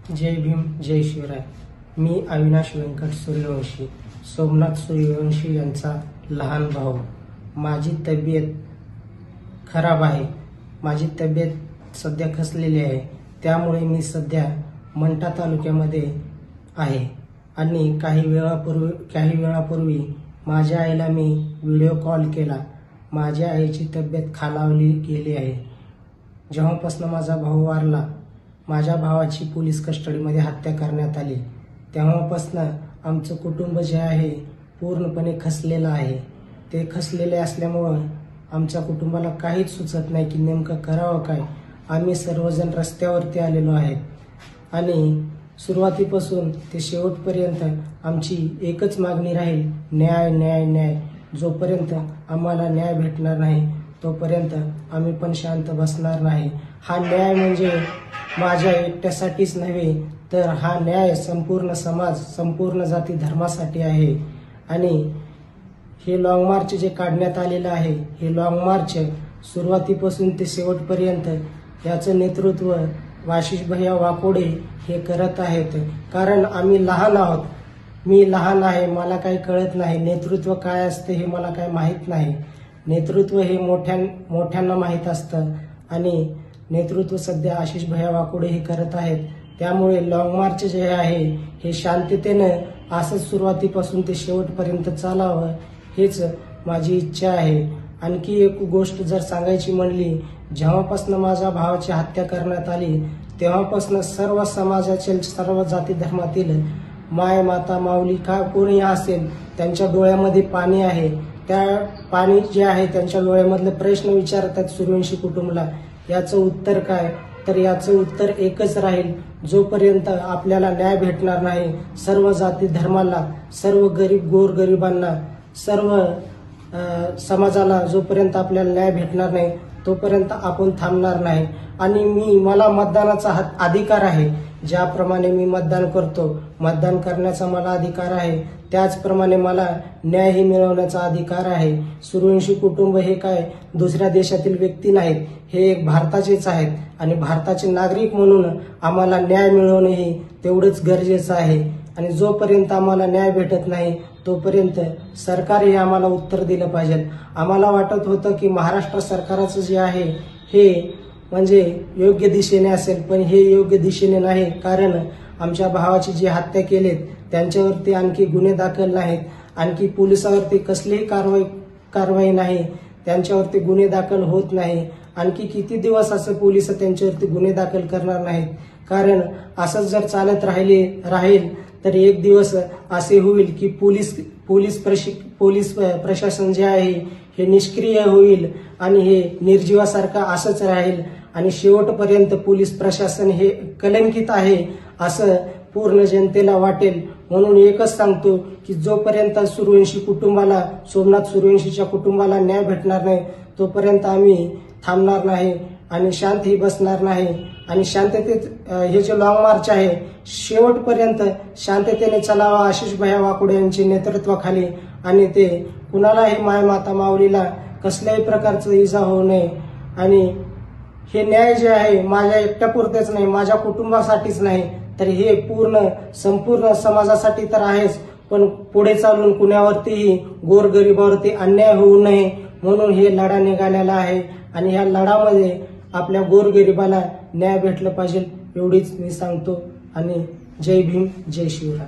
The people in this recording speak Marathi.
जय भीम जय शिवराय। मी अविनाश व्यंकट सूर्यवंशी, सोमनाथ सूर्यवंशी यांचा लहान भाऊ। माझी तब्येत खराब आहे। माझी तब्येत सध्या खचलेली आहे, त्यामुळे मी सध्या मंठा तालुक्यामध्ये आहे आणि काही वेळापूर्वी माझ्या आईला मी व्हिडिओ कॉल केला। माझ्या आईची तब्येत खालावली गेली आहे। जेव्हापासून माझा भाऊ वारला, माझ्या भावाची पोलीस कस्टडीमध्ये हत्या करण्यात आली, तेव्हापासून आमचं कुटुंब जे आहे पूर्णपणे खचलेलं आहे। ते खचलेले असल्यामुळे आमच्या कुटुंबाला काहीच सुचत नाही की नेमकं करावं काय। आम्ही सर्वजण रस्त्यावरती आलेलो आहेत आणि सुरुवातीपासून ते शेवटपर्यंत आमची एकच मागणी राहील, न्याय न्याय न्याय। जोपर्यंत आम्हाला न्याय भेटणार नाही तोपर्यंत आम्ही पण शांत बसणार नाही। हा न्याय म्हणजे माझ्या एकट्यासाठीच नव्हे, तर हा न्याय संपूर्ण समाज, संपूर्ण जाती धर्मासाठी आहे। आणि हे लॉंग मार्च जे काढण्यात आलेलं आहे, हे लॉंग मार्च सुरुवातीपासून ते शेवटपर्यंत याचं नेतृत्व आशिष भैया वाकोडे हे करत आहेत। कारण आम्ही लहान आहोत, मी लहान आहे, मला काही कळत नाही, नेतृत्व काय असते हे मला काही माहीत नाही। नेतृत्व हे मोठ्यांना माहीत असतं आणि नेतृत्व सध्या आशिष भैया वाकोडे हे करत आहेत। त्यामुळे लॉंग मार्च जे आहे हे शांततेनं असंच सुरुवातीपासून ते शेवटपर्यंत चालावं, हेच माझी इच्छा आहे। आणखी एक गोष्ट जर सांगायची म्हणली, जेव्हापासून माझ्या भावाची हत्या करण्यात आली तेव्हापासून सर्व समाजाचे, सर्व जाती धर्मातील माय, माता, माऊली का कोणी असेल त्यांच्या डोळ्यामध्ये पाणी आहे। त्या पाणी जे आहे त्यांच्या डोळ्यामधले प्रश्न विचारतात सूर्यवंशी कुटुंबाला, याचं उत्तर काय? तर याचं उत्तर एकच राहील, जोपर्यंत आपल्याला न्याय भेटणार नाही, सर्व जाती धर्माला, सर्व गरीब गोरगरिबांना, सर्व समाजाला जोपर्यंत आपल्याला न्याय भेटणार नाही तोपर्यंत आपण थांबणार नाही। आणि मला मतदानाचा अधिकार आहे। ज्याप्रमाणे मी मतदान करतो, मतदान करण्याचा मला अधिकार आहे, त्याचप्रमाणे मला न्यायही मिळवण्याचा अधिकार आहे। सूर्यवंशी कुटुंब हे काय दुसऱ्या देशातील व्यक्ती नाहीत, हे एक भारताचेच आहेत आणि भारताचे नागरिक म्हणून आम्हाला न्याय मिळवणेही तेवढंच गरजेचं आहे। आणि जोपर्यंत आम्हाला न्याय भेटत नाही तोपर्यंत सरकारही आम्हाला उत्तर दिलं पाहिजे। आम्हाला वाटत होतं की महाराष्ट्र सरकारचं जे आहे हे म्हणजे योग्य दिशेने असेल, पण हे योग्य दिशेने नाही। कारण आमच्या भावाची जी हत्या केलीत त्यांच्यावरती आणखी गुन्हे दाखल नाहीत, आणखी पोलिसावरती कसलीही कारवाई नाही, त्यांच्यावरती गुन्हे दाखल होत नाही। आणखी किती दिवस असं पोलिस त्यांच्यावरती गुन्हे दाखल करणार नाहीत? कारण असंच जर चालत राहील तर एक दिवस असे होईल की पोलीस प्रशासन जे आहे हे निष्क्रिय होईल आणि हे निर्जीवासारखं असंच राहील आणि शेवटपर्यंत पोलीस प्रशासन हे कलंकित आहे असं पूर्ण जनतेला वाटेल। म्हणून एकच सांगतो की जोपर्यंत सूर्यवंशी कुटुंबाला, सोमनाथ सूर्यवंशीच्या कुटुंबाला न्याय भेटणार नाही तोपर्यंत आम्ही थांबणार नाही आणि शांतही बसणार नाही। आणि शांततेत हे जे लॉंग मार्च आहे शेवटपर्यंत शांततेने चलावा आशिष भैया वाकोडे यांच्या नेतृत्वाखाली, आणि ते कुणालाही माय, माता, माऊलीला कसल्याही प्रकारचं इजा होऊ नये। आणि हे न्याय जे आहे माझ्या एकट्यापुरतेच नाही, माझ्या कुटुंबासाठीच नाही, तर हे संपूर्ण समाजासाठी तर आहेच, पण पुढे चालून कुणावरतीही गोरगरिबावरती अन्याय होऊ नये म्हणून हे लढा निघालेला आहे। आणि ह्या लढामध्ये आपल्या गोरगरिबाला न्याय भेटलं पाहिजे एवढीच मी सांगतो। आणि जय भीम जय शिवराय।